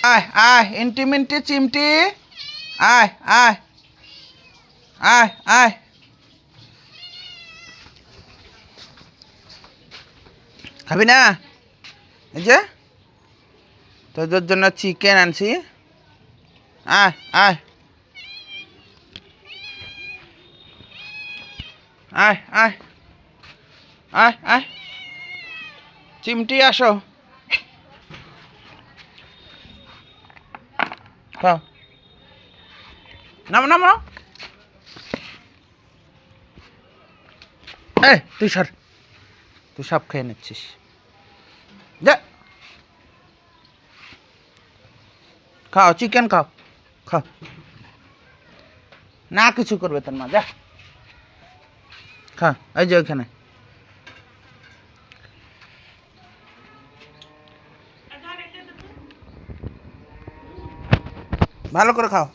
আয় আয় ইন্টিমিন্টি চিমটি আয় আয় আয় আয় খাবি না? এই যে তোদের জন্য চিকেন আনছি। আয় আয় আয় আয় আয় আয় চিমটি আসো খাও। নামো নামো এই তুই সর, তুই সব খেয়ে নিচ্ছিস। যা খাও চিকেন খাও খাও। না কিছু করবে তোর মা, যা খা। এই যে ওইখানে ভালো করে খাও।